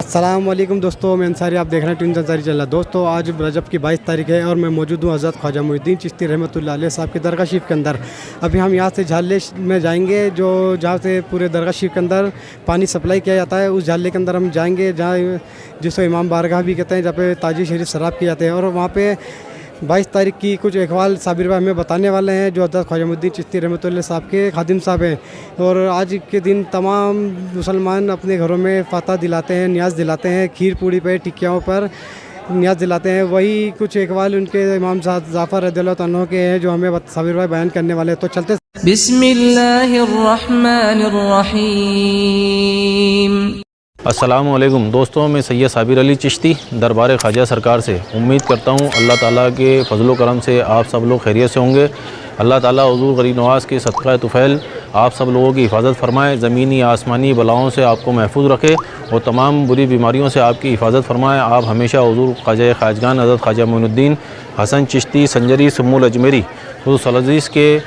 अस्सलाम वालेकुम दोस्तों, मैं अंसारी, आप देख रहे हैं ट्यून्स अंसारी चैनल। दोस्तों आज रजब की 22 तारीख है और मैं मौजूद हूँ हज़रत ख्वाजा मोइनुद्दीन चिश्ती रहमतुल्लाह अलैह साहब की दरगाह शरीफ के अंदर। अभी हम यहाँ से झाले में जाएंगे, जो जहाँ से पूरे दरगाह शरीफ के अंदर पानी सप्लाई किया जाता है, उस झाले के अंदर हम जाएंगे जहाँ जिसको इमाम बारगाह भी कहते हैं, जहाँ पे ताजी शरीफ शराब किए जाते हैं। और वहाँ पे 22 तारीख की कुछ अहवाल साबिर भाई हमें बताने वाले हैं, जो हज़रत ख्वाजा मोइनुद्दीन चिश्ती रहमतुल्लाह साहब के खादिम साहब हैं। और आज के दिन तमाम मुसलमान अपने घरों में फातह दिलाते हैं, न्याज दिलाते हैं, खीर पूड़ी पे टिक्कियों पर न्याज दिलाते हैं। वही कुछ अहवाल उनके इमाम जाफ़र रज़ियल्लाहु अन्हु के हैं, जो हमें साबिर भाई बयान करने वाले हैं। तो चलते बिस्मिल्लाहिर्रहमानिर्रहीम। अस्सलामु अलैकुम दोस्तों, मैं सैयद साबिर अली चिश्ती दरबार ख्वाजा सरकार से उम्मीद करता हूँ अल्लाह ताला के फजलो करम से आप सब लोग खैरियत से होंगे। अल्लाह ताला हुज़ूर गरीब नवाज़ के सदक़ा तुफ़ैल आप सब लोगों की हिफाजत फरमाए, ज़मीनी आसमानी बलाओं से आपको महफूज रखे और तमाम बुरी बीमारियों से आपकी हिफाजत फरमाए। आप हमेशा हुज़ूर ख्वाजा ख़ाजगान हज़रत ख्वाजा मोइनुद्दीन हसन चिश्ती संजरी सुम्मुल अजमेरी हुज़ूर के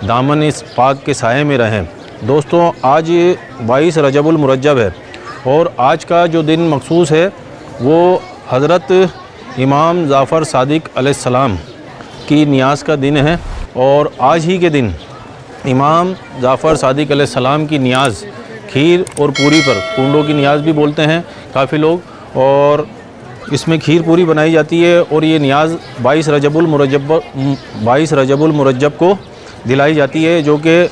दामन इस पाक के साये में रहें। दोस्तों आज 22 रजबुल मुरज्जब है और आज का जो दिन मखसूस है वो हज़रत इमाम जाफ़र सादिक अलैहिस्सलाम की नियाज़ का दिन है। और आज ही के दिन इमाम जाफ़र सादिक अलैहिस्सलाम की नियाज़ खीर और पूरी पर, कुंडों की नियाज़ भी बोलते हैं काफ़ी लोग, और इसमें खीर पूरी बनाई जाती है। और ये नियाज़ 22 रजबुल मुरज्जब को दिलाई जाती है, जो कि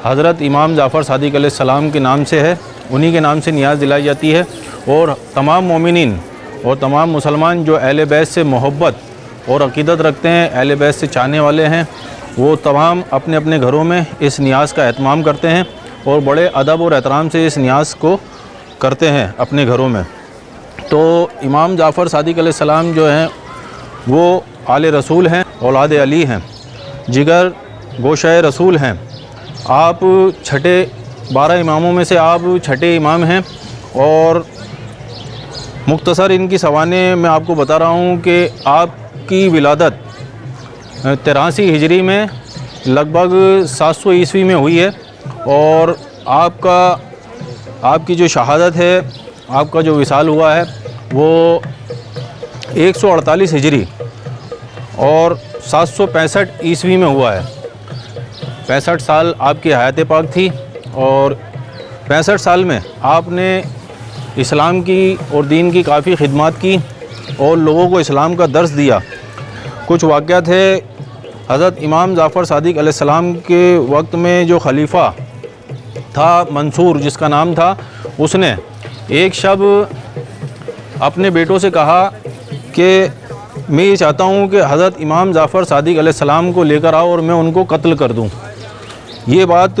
हज़रत इमाम जाफ़र सादिक अलैहिस्सलाम के नाम से है, उन्हीं के नाम से नियाज़ दिलाई जाती है। और तमाम मोमिनीन और तमाम मुसलमान जो अहले बैत से मोहब्बत और अक़ीदत रखते हैं, अहले बैत से चाहने वाले हैं, वो तमाम अपने अपने घरों में इस नियाज़ का एहतमाम करते हैं और बड़े अदब और एहतराम से इस नियाज़ को करते हैं अपने घरों में। तो इमाम जाफ़र सादिक अलैहिस्सलाम जो हैं वो आले रसूल हैं, औलाद अली हैं, जिगर गोशाए रसूल हैं। आप छठे 12 इमामों में से आप छठे इमाम हैं। और मुख्तसर इनकी सवाने मैं आपको बता रहा हूँ कि आपकी विलादत 83 हिजरी में लगभग 700 ईस्वी में हुई है। और आपकी जो शहादत है, आपका जो विसाल हुआ है वो 148 हिजरी और 765 ईस्वी में हुआ है। 65 साल आपकी हयात पाक थी और 65 साल में आपने इस्लाम की और दीन की काफ़ी खिदमत की और लोगों को इस्लाम का दर्स दिया। कुछ वाक़यात है, हज़रत इमाम जाफ़र सादिक अलैहिस्सलाम के वक्त में जो खलीफा था मंसूर जिसका नाम था, उसने एक शब अपने बेटों से कहा कि मैं ये चाहता हूँ कि हज़रत इमाम जाफ़र सादिक अलैहिस्सलाम को लेकर आओ और मैं उनको कत्ल कर दूँ। ये बात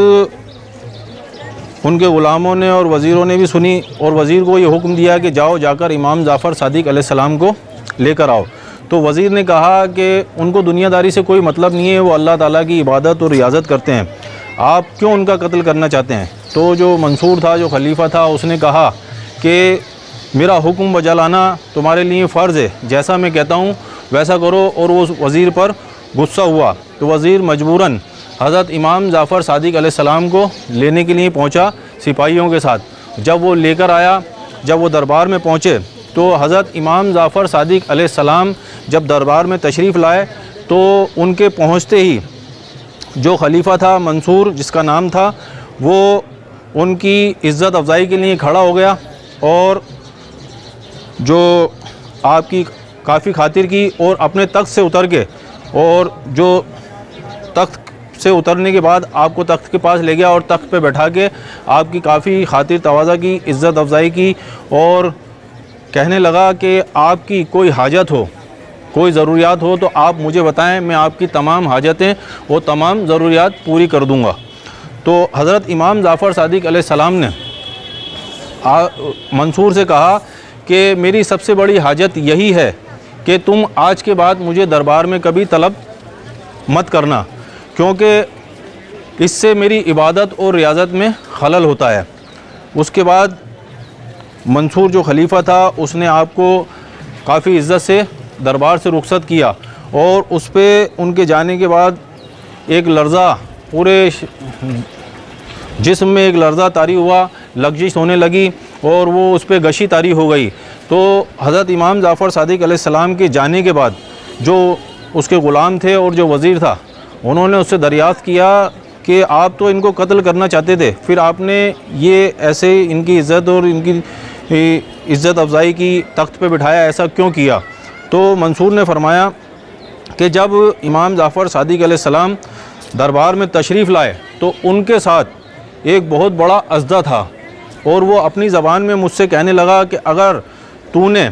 उनके ग़ुलामों ने और वज़ीरों ने भी सुनी और वज़ीर को ये हुक्म दिया कि जाओ जाकर इमाम जाफ़र सादिक अलैहिस्सलाम को लेकर आओ। तो वज़ीर ने कहा कि उनको दुनियादारी से कोई मतलब नहीं है, वो अल्लाह ताला की इबादत और रियाज़त करते हैं, आप क्यों उनका कत्ल करना चाहते हैं। तो जो मंसूर था, जो खलीफा था, उसने कहा कि मेरा हुक्म बजा लाना तुम्हारे लिए फ़र्ज़ है, जैसा मैं कहता हूँ वैसा करो। और वो वज़ीर पर गुस्सा हुआ तो वज़ीर मजबूरन हज़रत इमाम जाफ़र सादिक अलैहिस्सलाम को लेने के लिए पहुंचा सिपाहियों के साथ। जब वो लेकर आया, जब वो दरबार में पहुंचे तो हज़रत इमाम जाफ़र सादिक अलैहिस्सलाम जब दरबार में तशरीफ़ लाए तो उनके पहुंचते ही जो खलीफा था मंसूर जिसका नाम था, वो उनकी इज़्ज़त अफ़ज़ाई के लिए खड़ा हो गया और जो आपकी काफ़ी खातिर की और अपने तख्त से उतर के, और जो तख्त से उतरने के बाद आपको तख्त के पास ले गया और तख्त पे बैठा के आपकी काफ़ी खातिर तवाज़ा की, इज़्ज़त अफ़ज़ाई की और कहने लगा कि आपकी कोई हाजत हो, कोई ज़रूरियात हो तो आप मुझे बताएं, मैं आपकी तमाम हाजतें और तमाम ज़रूरियात पूरी कर दूँगा। तो हज़रत इमाम जाफ़र सादिक अलैहिस्सलाम ने मंसूर से कहा कि मेरी सबसे बड़ी हाजत यही है कि तुम आज के बाद मुझे दरबार में कभी तलब मत करना, क्योंकि इससे मेरी इबादत और रियाज़त में खलल होता है। उसके बाद मंसूर जो खलीफा था उसने आपको काफ़ी इज़्ज़त से दरबार से रुखसत किया और उस पर उनके जाने के बाद एक लर्ज़ा पूरे जिस्म में एक लर्ज़ा तारी हुआ, लग्जिश होने लगी और वो उस पर गशी तारी हो गई। तो हज़रत इमाम जाफ़र सादिक अलैहिस्सलाम के जाने के बाद जो उसके ग़ुलाम थे और जो वज़ीर था, उन्होंने उससे दरियाफ़्त किया कि आप तो इनको कत्ल करना चाहते थे, फिर आपने ये ऐसे इनकी इज़्ज़त और इनकी इज़्ज़त अफ़ज़ाई की तख्त पे बिठाया, ऐसा क्यों किया? तो मंसूर ने फ़रमाया कि जब इमाम जाफ़र सादिक अलैहिस्सलाम दरबार में तशरीफ़ लाए तो उनके साथ एक बहुत बड़ा अज़दा था और वो अपनी ज़बान में मुझसे कहने लगा कि अगर तूने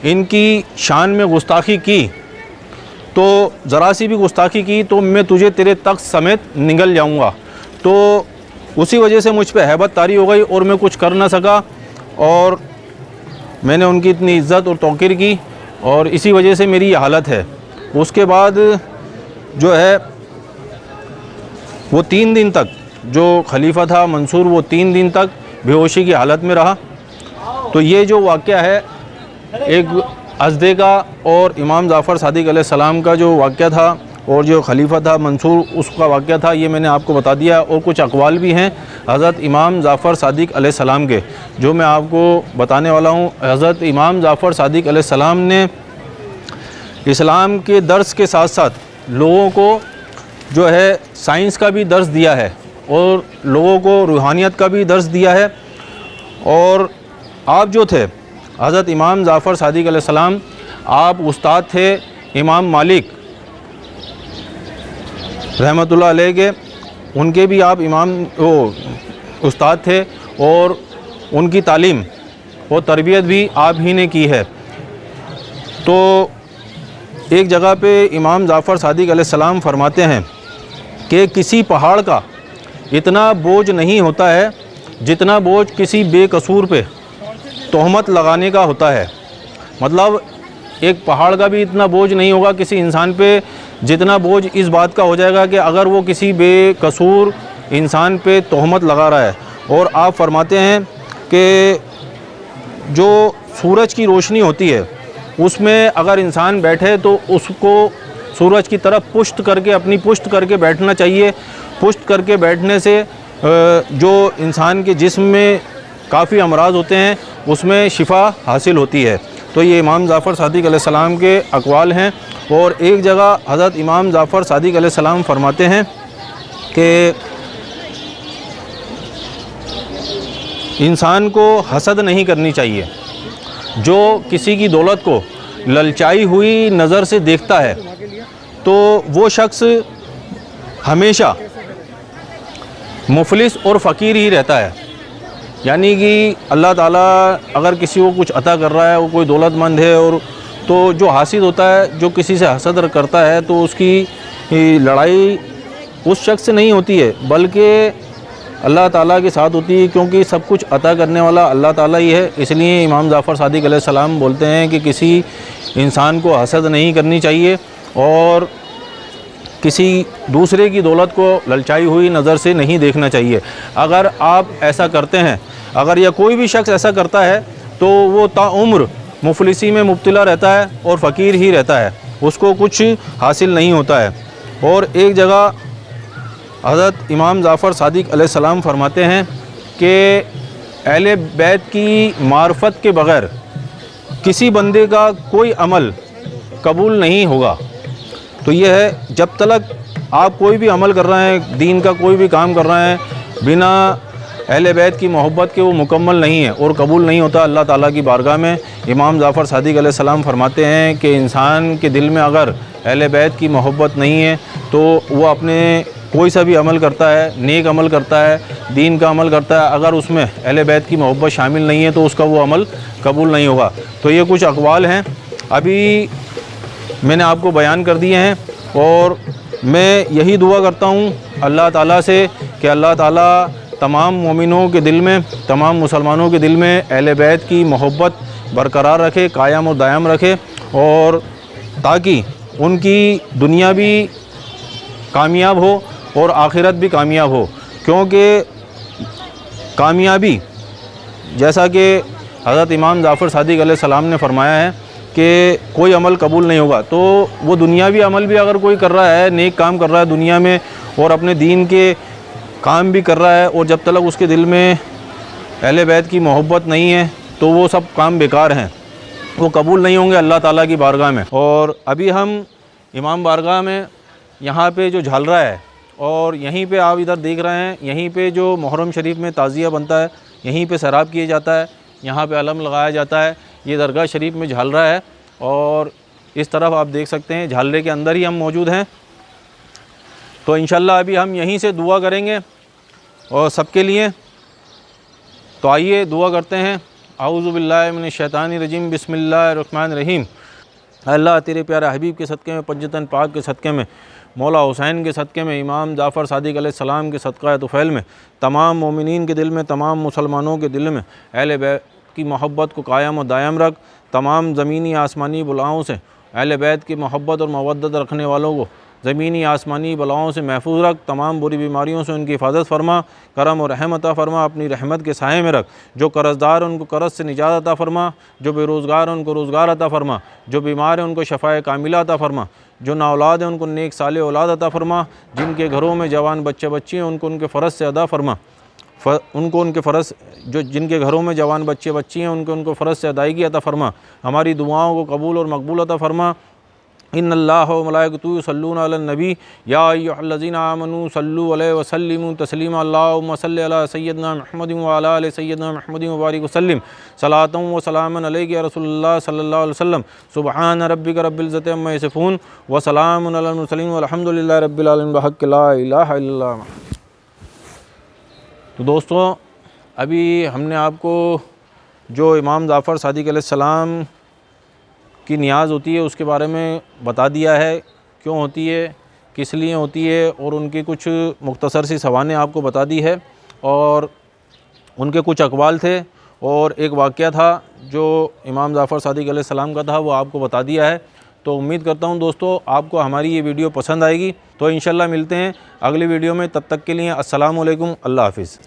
इनकी शान में गुस्ताखी की तो ज़रा सी भी गुस्ताखी की तो मैं तुझे तेरे तख्त समेत निगल जाऊंगा। तो उसी वजह से मुझ पे हैबत तारी हो गई और मैं कुछ कर ना सका और मैंने उनकी इतनी इज़्ज़त और तौक़ीर की और इसी वजह से मेरी ये हालत है। उसके बाद जो है वो 3 दिन तक जो खलीफा था मंसूर, वो 3 दिन तक बेहोशी की हालत में रहा। तो ये जो वाक़या है एक अज़दे का और इमाम जाफ़र सादिक अलैहिस्सलाम का जो वाक़या था और जो खलीफा था मंसूर, उसका वाक़या था, ये मैंने आपको बता दिया। और कुछ अक़वाल भी हैं हज़रत इमाम जाफ़र सादिक अलैहिस्सलाम के जो मैं आपको बताने वाला हूँ। हज़रत इमाम जाफ़र सादिक अलैहिस्सलाम ने इस्लाम के दर्स के साथ साथ लोगों को जो है साइंस का भी दर्स दिया है और लोगों को रूहानियत का भी दर्स दिया है। और आप जो थे हज़रत इमाम जाफ़र सादिक अलैहिस्सलाम, आप उस्ताद थे इमाम मालिक रहमतुल्लाह अलैह के, उनके भी आप उस्ताद थे और उनकी तालीम और तरबियत भी आप ही ने की है। तो एक जगह पे इमाम जाफ़र सादिक अलैहिस्सलाम फरमाते हैं कि किसी पहाड़ का इतना बोझ नहीं होता है जितना बोझ किसी बेकसूर पे तोहमत लगाने का होता है। मतलब एक पहाड़ का भी इतना बोझ नहीं होगा किसी इंसान पे जितना बोझ इस बात का हो जाएगा कि अगर वो किसी बेकसूर इंसान पे तोहमत लगा रहा है। और आप फरमाते हैं कि जो सूरज की रोशनी होती है उसमें अगर इंसान बैठे तो उसको सूरज की तरफ पुष्ट करके, अपनी पुष्ट करके बैठना चाहिए। पुष्ट करके बैठने से जो इंसान के जिस्म में काफ़ी अमराज होते हैं उसमें शिफा हासिल होती है। तो ये इमाम जाफ़र सादिक अलैहिस्सलाम के अक़वाल हैं। और एक जगह हज़रत इमाम जाफ़र सादिक अलैहिस्सलाम फरमाते हैं कि इंसान को हसद नहीं करनी चाहिए। जो किसी की दौलत को ललचाई हुई नज़र से देखता है तो वो शख्स हमेशा मुफलिस और फ़कीर ही रहता है। यानी कि अल्लाह ताला अगर किसी को कुछ अता कर रहा है, वो कोई दौलतमंद है, और तो जो हासिद होता है, जो किसी से हसद करता है, तो उसकी लड़ाई उस शख्स से नहीं होती है बल्कि अल्लाह ताला के साथ होती है, क्योंकि सब कुछ अता करने वाला अल्लाह ताला ही है। इसलिए इमाम जाफ़र सादिक अलैहिस्सलाम बोलते हैं कि किसी इंसान को हसद नहीं करनी चाहिए और किसी दूसरे की दौलत को ललचाई हुई नज़र से नहीं देखना चाहिए। अगर आप ऐसा करते हैं, अगर या कोई भी शख्स ऐसा करता है, तो वो ताउम्र मुफलिसी में मुब्तला रहता है और फ़कीर ही रहता है, उसको कुछ हासिल नहीं होता है। और एक जगह हज़रत इमाम जाफ़र सादिक अलैहिस्सलाम फरमाते हैं कि अहले बैत की मार्फत के बग़ैर किसी बंदे का कोई अमल कबूल नहीं होगा। तो ये है, जब तक आप कोई भी अमल कर रहे हैं, दीन का कोई भी काम कर रहे हैं, बिना अहले बैत की मोहब्बत के वो मुकम्मल नहीं है और कबूल नहीं होता अल्लाह ताला की बारगाह में। इमाम जाफ़र सादिक अलैहिस्सलाम फरमाते हैं कि इंसान के दिल में अगर अहले बैत की मोहब्बत नहीं है तो वो अपने कोई सा भी अमल करता है, नेक अमल करता है, दीन का अमल करता है, अगर उसमें अहले बैत की मोहब्बत शामिल नहीं है तो उसका वो अमल कबूल नहीं होगा। तो ये कुछ अक़वाल हैं, अभी मैंने आपको बयान कर दिए हैं। और मैं यही दुआ करता हूँ अल्लाह ताला से कि अल्लाह ताला तमाम मोमिनों के दिल में, तमाम मुसलमानों के दिल में अहले बैत की मोहब्बत बरकरार रखे, कायम और दायम रखे, और ताकि उनकी दुनिया भी कामयाब हो और आखिरत भी कामयाब हो। क्योंकि कामयाबी, जैसा कि हज़रत इमाम जाफ़र सादिक अलैहिस्सलाम ने फरमाया है कि कोई अमल कबूल नहीं होगा, तो वो दुनियावी अमल भी अगर कोई कर रहा है, नेक काम कर रहा है दुनिया में और अपने दीन के काम भी कर रहा है, और जब तक उसके दिल में अहले बैत की मोहब्बत नहीं है तो वो सब काम बेकार हैं, वो कबूल नहीं होंगे अल्लाह ताला की बारगाह में। और अभी हम इमाम बारगाह में यहाँ पे जो झालरा है और यहीं पे आप इधर देख रहे हैं, यहीं पे जो मुहर्रम शरीफ में ताज़िया बनता है, यहीं पे शराब किया जाता है, यहाँ पे अलम लगाया जाता है। ये दरगाह शरीफ में झालरा है और इस तरफ आप देख सकते हैं झालरे के अंदर ही हम मौजूद हैं। तो इंशाल्लाह अभी हम यहीं से दुआ करेंगे और सबके लिए। तो आइए दुआ करते हैं। आऊज़ु बिल्लाहि मिनश शैतानिर रजीम, बिस्मिल्लाहिर रहमानिर रहीम। अल्लाह तेरे प्यारे हबीब के सदक़े में, पंजतन पाक के सदक़े में, मौला हुसैन के सदक़े में, इमाम जाफ़र सादिक़ अलैहिस्सलाम के सदक़ा तुफ़ैल में, तमाम मोमिनीन के दिल में, तमाम मुसलमानों के दिल में अहले बैत की मोहब्बत को कायम और दायम रख। तमाम ज़मीनी आसमानी बलाओं से अहले बैत की मोहब्बत और मवद्दत रखने वालों को ज़मीनी आसमानी बलाओं से महफूज रख। तमाम बुरी बीमारियों से उनकी हिफाजत फरमा, करम और रहमत अता फरमा, अपनी रहमत के साए में रख। जो कर्ज़दार उनको कर्ज़ से निजात अता फरमा, जो बेरोज़गार उनको रोज़गार अता फरमा, जो बीमार है उनको शफ़ाए कामिला अता फरमा, जो नाऔलाद है उनको नेक साले औलाद अता फरमा, जिनके घरों में जवान बच्चे बच्ची हैं उनको उनके फ़र्ज़ से अदा फरमा, उनको उनके फ़र्ज़ जो जिनके घरों में जवान बच्चे बच्ची हैं उनको फ़र्ज़ से अदायगी अता फरमा। हमारी दुआओं को कबूल और मकबूल अता फरमा। इन्नल्लाह व मलाइकतुहु युसल्लूना अलन नबी या अय्युहल्लज़ीना आमनू सल्लु अलैहि व सल्लिमू तस्लीमा। अल्लाहुम्मा सल्लि अला सय्यिदना मुहम्मदिन व अला आलि सय्यिदना मुहम्मदिन व बारिक वसल्लिम सलातन व सलामन अलैका या रसूलुल्लाह सल्लल्लाहु अलैहि वसल्लम। सुब्हान रब्बिका रब्बिल इज़्ज़ति अम्मा यसिफून व सलामुन अलल मुरसलीन वल्हम्दुलिल्लाहि रब्बिल आलमीन बिहक़्क़ि ला इलाहा इल्लल्लाह। तो दोस्तों, अभी हमने आपको जो इमाम जाफ़र सादिक़ अलैहिस्सलाम की नियाज़ होती है उसके बारे में बता दिया है, क्यों होती है, किस लिए होती है, और उनकी कुछ मुख्तसर सी सवानें आपको बता दी है, और उनके कुछ अक़वाल थे और एक वाक़या था जो इमाम जाफ़र सादिक़ अलैहिस्सलाम का था, वो आपको बता दिया है। तो उम्मीद करता हूँ दोस्तों आपको हमारी ये वीडियो पसंद आएगी। तो इंशाल्लाह मिलते हैं अगली वीडियो में, तब तक के लिए अस्सलामु अलैकुम, अल्लाह हाफ़िज़।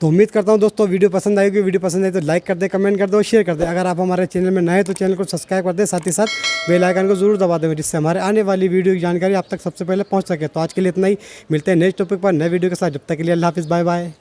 तो उम्मीद करता हूँ दोस्तों वीडियो पसंद आएगी। वीडियो पसंद आए तो लाइक कर दे, कमेंट कर दो और शेयर कर दे। अगर आप हमारे चैनल में नए हैं तो चैनल को सब्सक्राइब कर दे, साथ ही साथ बेल आइकन को जरूर दबा दें, जिससे हमारे आने वाली वीडियो की जानकारी आप तक सबसे पहले पहुँच सके। तो आज के लिए इतना ही, मिलते हैं नेक्स्ट टॉपिक पर नए वीडियो के साथ। जब तक के लिए अल्लाह हाफ़िज़, बाय बाय।